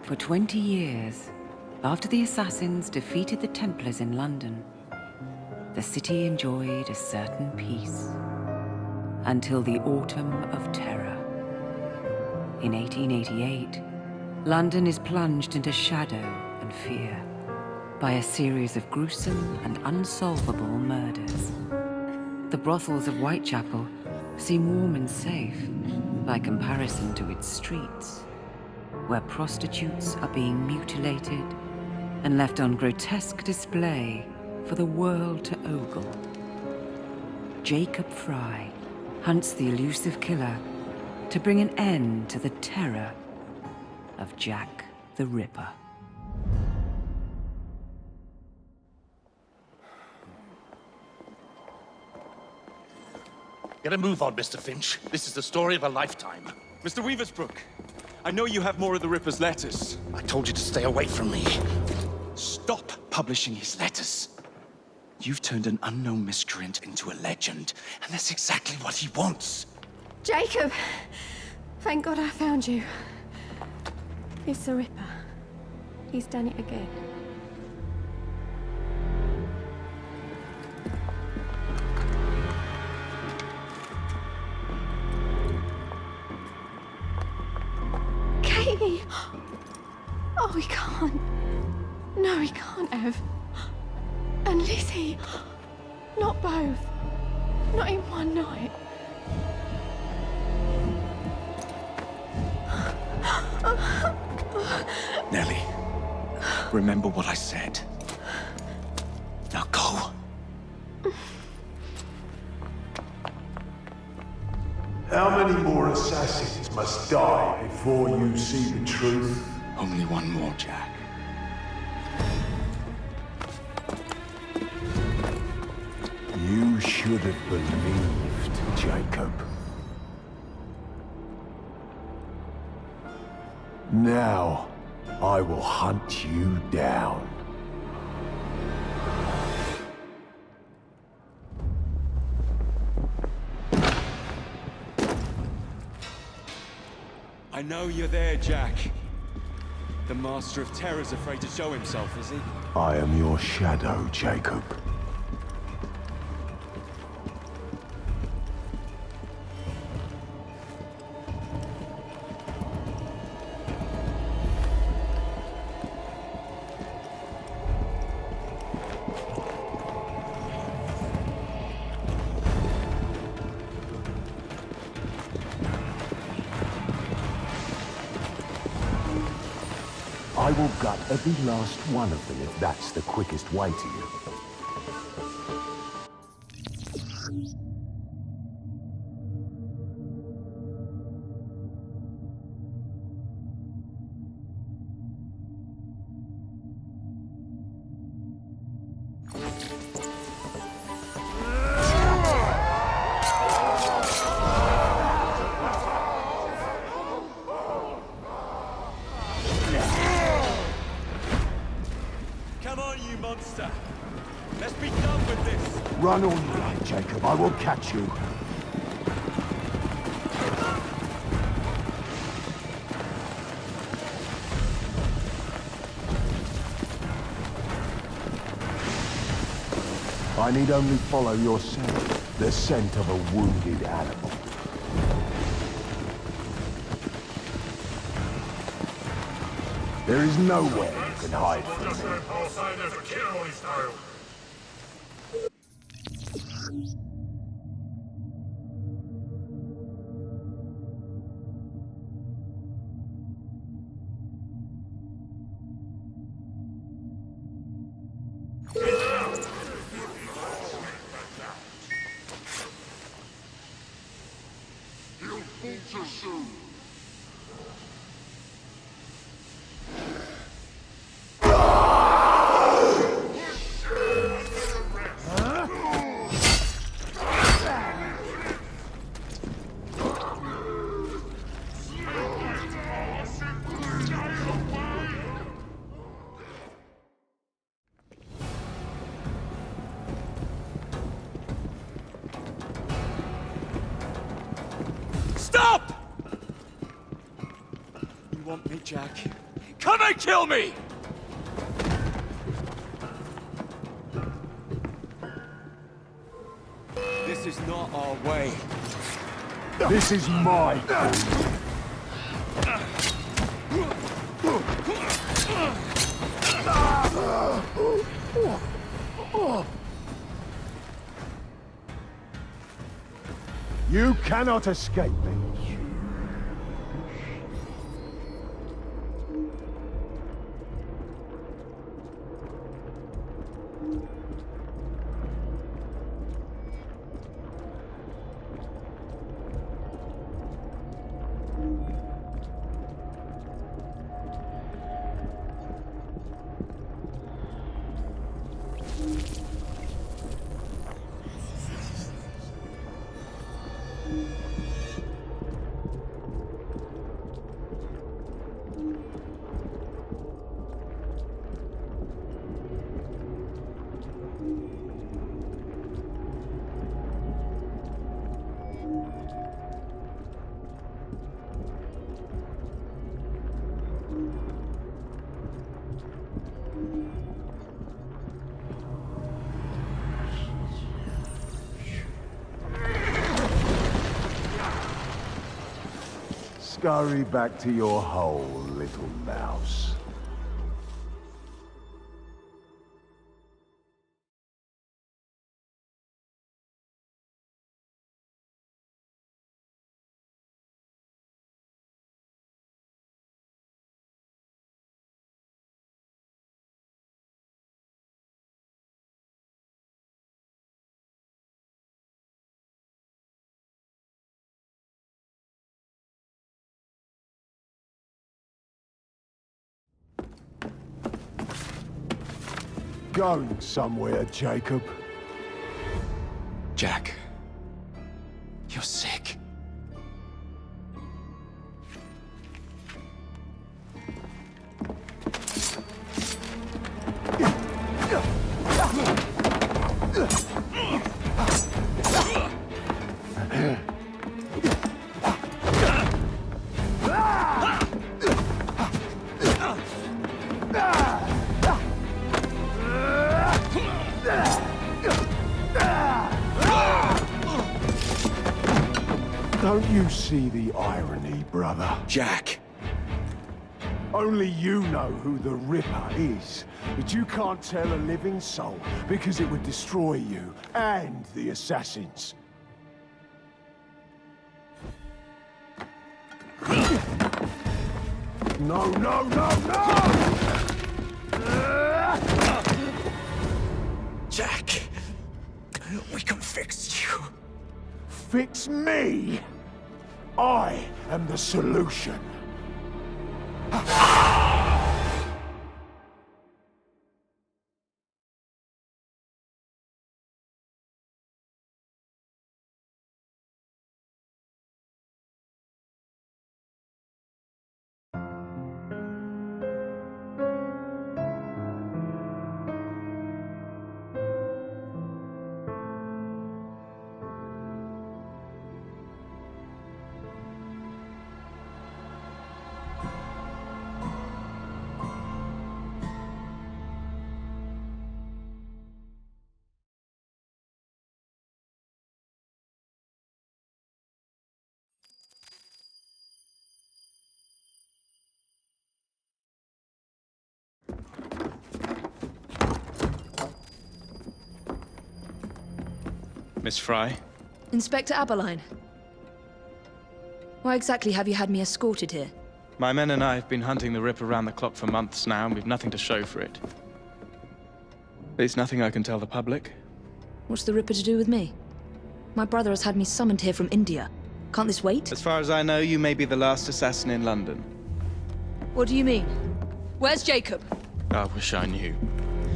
For 20 years, after the assassins defeated the Templars in London, the city enjoyed a certain peace. Until the Autumn of Terror. In 1888, London is plunged into shadow and fear by a series of gruesome and unsolvable murders. The brothels of Whitechapel seem warm and safe by comparison to its streets, where prostitutes are being mutilated and left on grotesque display for the world to ogle. Jacob Fry hunts the elusive killer to bring an end to the terror of Jack the Ripper. Get a move on, Mr. Finch. This is the story of a lifetime. Mr. Weaversbrook, I know you have more of the Ripper's letters. I told you to stay away from me. Stop publishing his letters. You've turned an unknown miscreant into a legend, and that's exactly what he wants. Jacob! Thank God I found you. It's the Ripper. He's done it again. Katie! Oh, he can't. No, he can't have. And Lizzie. Not both. Not in one night. Nellie, remember what I said. Now go. How many more assassins must die before you see the truth? Only one more, Jack. You should have believed, Jacob. Now, I will hunt you down. I know you're there, Jack. The Master of Terror's afraid to show himself, is he? I am your shadow, Jacob. I will gut every last one of them if that's the quickest way to you. Come on, you monster! Let's be done with this! Run all you like, Jacob. I will catch you. I need only follow your scent, the scent of a wounded animal. There is nowhere you can hide from me. Stop! You want me, Jack? Come and kill me! This is not our way. This is my food. You cannot escape me. Scurry back to your hole, little mouse. Going somewhere, Jacob. Jack, you're sick. Don't you see the irony, brother? Jack! Only you know who the Ripper is, but you can't tell a living soul because it would destroy you and the assassins. No, no, no, no! Jack! We can fix you. Fix me? I am the solution. Miss Fry? Inspector Aberline. Why exactly have you had me escorted here? My men and I have been hunting the Ripper around the clock for months now, and we've nothing to show for it. There's nothing I can tell the public. What's the Ripper to do with me? My brother has had me summoned here from India. Can't this wait? As far as I know, you may be the last assassin in London. What do you mean? Where's Jacob? I wish I knew.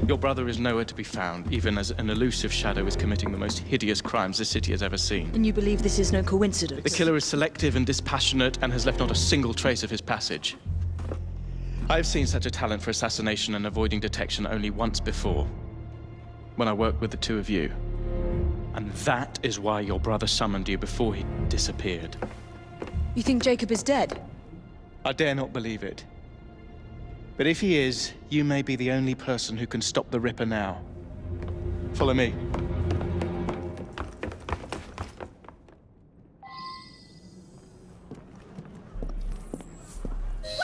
Your brother is nowhere to be found, even as an elusive shadow is committing the most hideous crimes this city has ever seen. And you believe this is no coincidence? The killer is selective and dispassionate and has left not a single trace of his passage. I've seen such a talent for assassination and avoiding detection only once before, when I worked with the two of you. And that is why your brother summoned you before he disappeared. You think Jacob is dead? I dare not believe it. But if he is, you may be the only person who can stop the Ripper now. Follow me. When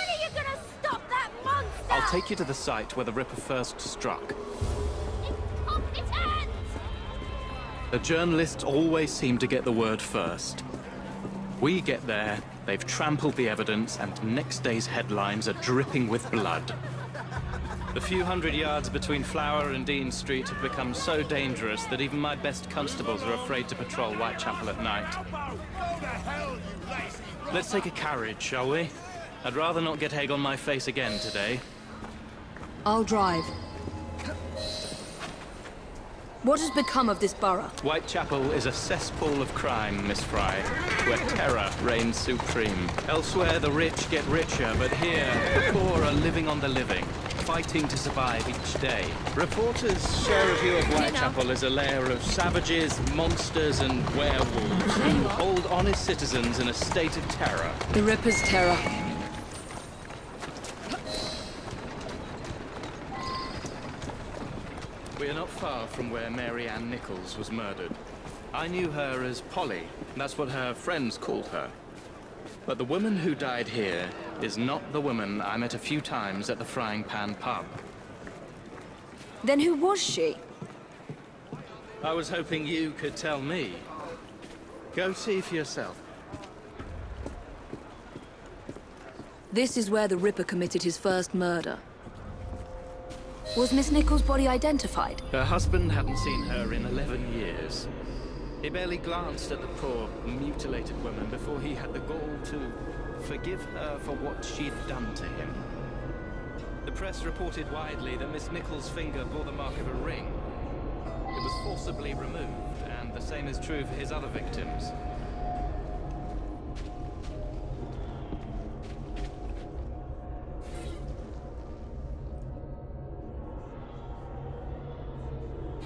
are you gonna stop that monster? I'll take you to the site where the Ripper first struck. Incompetent! The journalists always seem to get the word first. We get there, they've trampled the evidence, and next day's headlines are dripping with blood. The few hundred yards between Flower and Dean Street have become so dangerous that even my best constables are afraid to patrol Whitechapel at night. Let's take a carriage, shall we? I'd rather not get egg on my face again today. I'll drive. What has become of this borough? Whitechapel is a cesspool of crime, Miss Fry, where terror reigns supreme. Elsewhere, the rich get richer, but here, the poor are living on the living, fighting to survive each day. Reporters share a view of Whitechapel as a lair of savages, monsters, and werewolves who hold honest citizens in a state of terror. The Ripper's terror. We are not far from where Mary Ann Nichols was murdered. I knew her as Polly. That's what her friends called her. But the woman who died here is not the woman I met a few times at the Frying Pan pub. Then who was she? I was hoping you could tell me. Go see for yourself. This is where the Ripper committed his first murder. Was Miss Nichols' body identified? Her husband hadn't seen her in 11 years. He barely glanced at the poor, mutilated woman before he had the gall to forgive her for what she'd done to him. The press reported widely that Miss Nichols' finger bore the mark of a ring. It was forcibly removed, and the same is true for his other victims.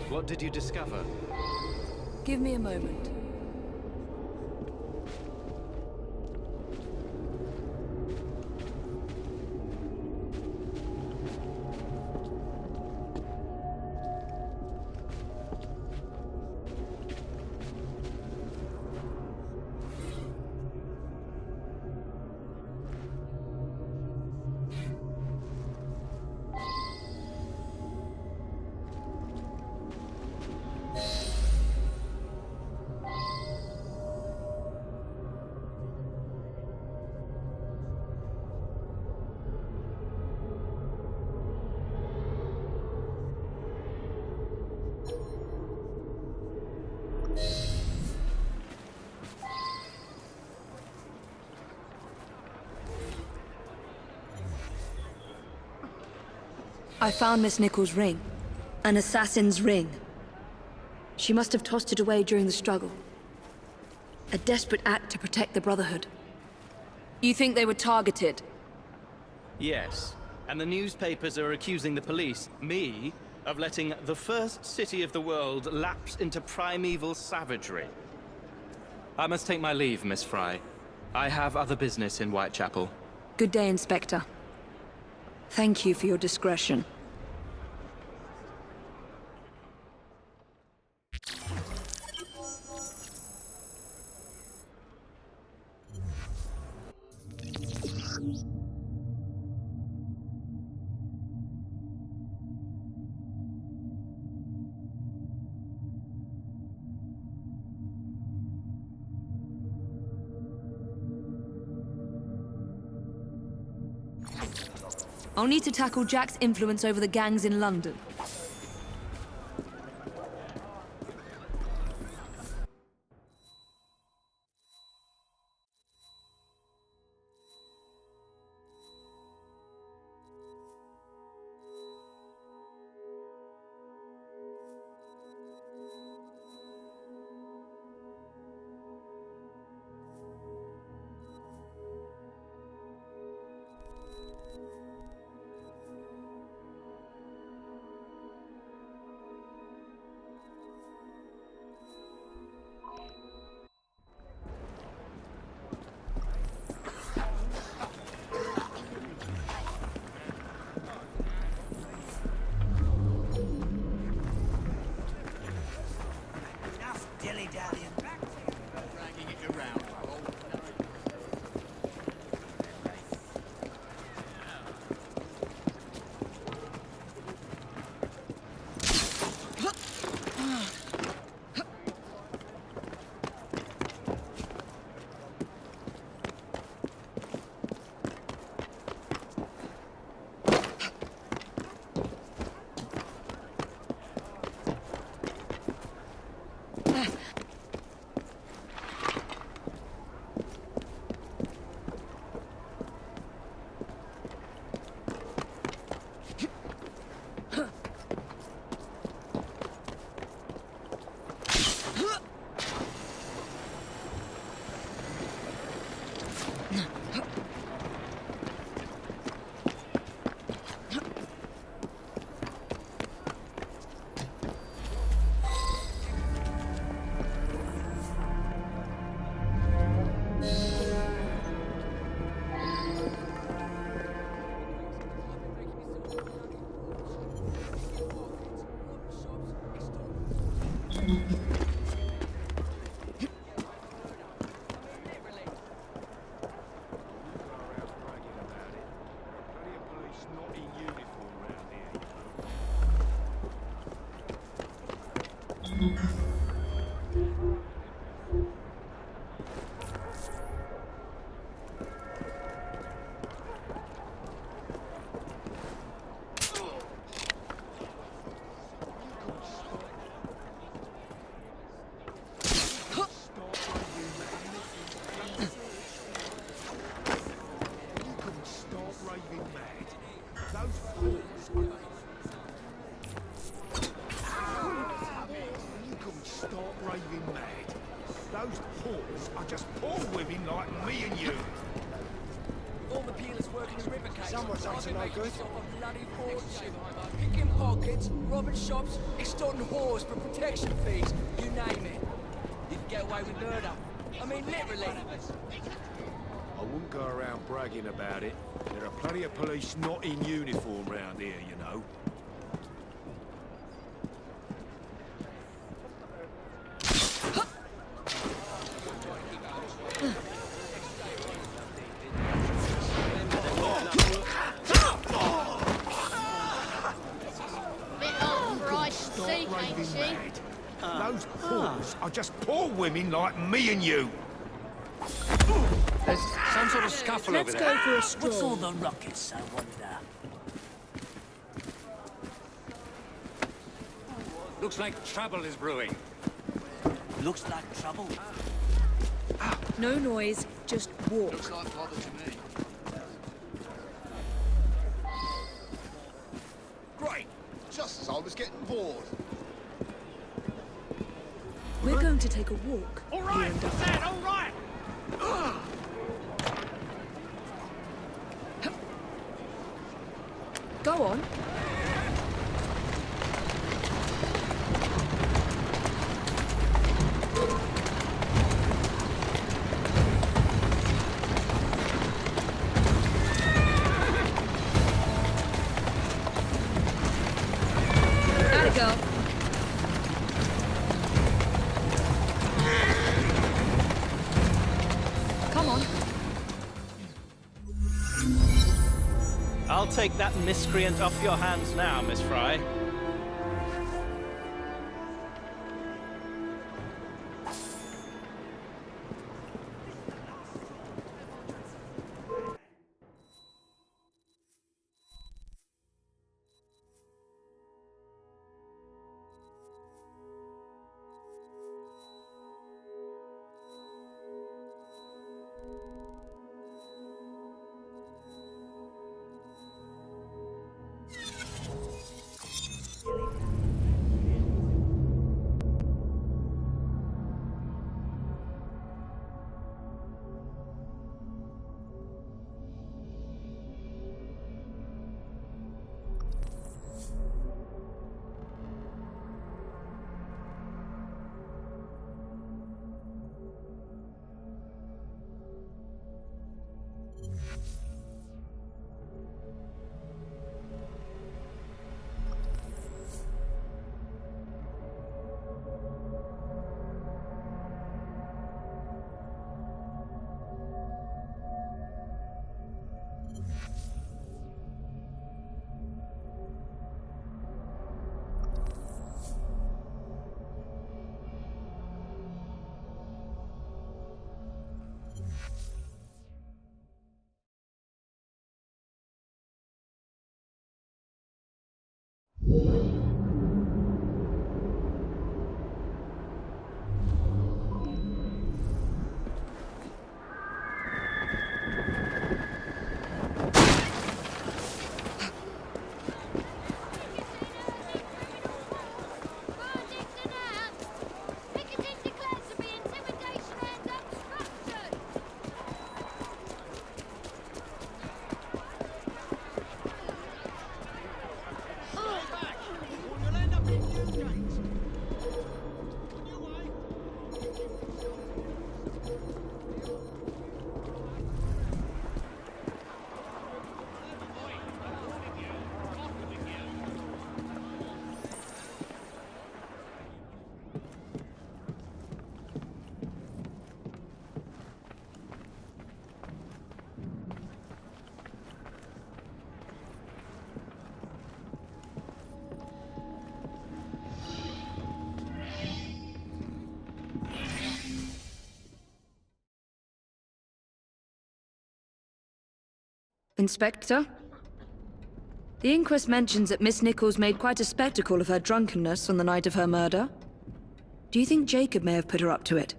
What did you discover? Give me a moment. I found Miss Nichols' ring. An assassin's ring. She must have tossed it away during the struggle. A desperate act to protect the Brotherhood. You think they were targeted? Yes. And the newspapers are accusing the police, me, of letting the first city of the world lapse into primeval savagery. I must take my leave, Miss Fry. I have other business in Whitechapel. Good day, Inspector. Thank you for your discretion. I'll need to tackle Jack's influence over the gangs in London. Those whores are just poor women like me and you. All the peelers working in river case. Someone's up to no good. A bloody fortune. Picking pockets, robbing shops, extorting whores for protection fees. You name it. You can get away with murder. I mean, literally. I wouldn't go around bragging about it. There are plenty of police not in uniform round here, you know. Those whores are just poor women like me and you. There's some sort of scuffle over there. Let's go for a stroll. What's all the ruckus, I wonder? Looks like trouble is brewing. Looks like trouble. No noise, just walk. Looks like bother to me. Great! Just as I was getting bored. We're going to take a walk. All right, Dad, all right! Go on. Atta girl. Come on. I'll take that miscreant off your hands now, Miss Fry. Inspector? The inquest mentions that Miss Nichols made quite a spectacle of her drunkenness on the night of her murder. Do you think Jacob may have put her up to it?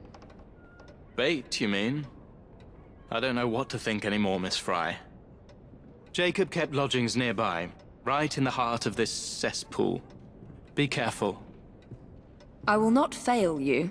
Bait, you mean? I don't know what to think anymore, Miss Fry. Jacob kept lodgings nearby, right in the heart of this cesspool. Be careful. I will not fail you.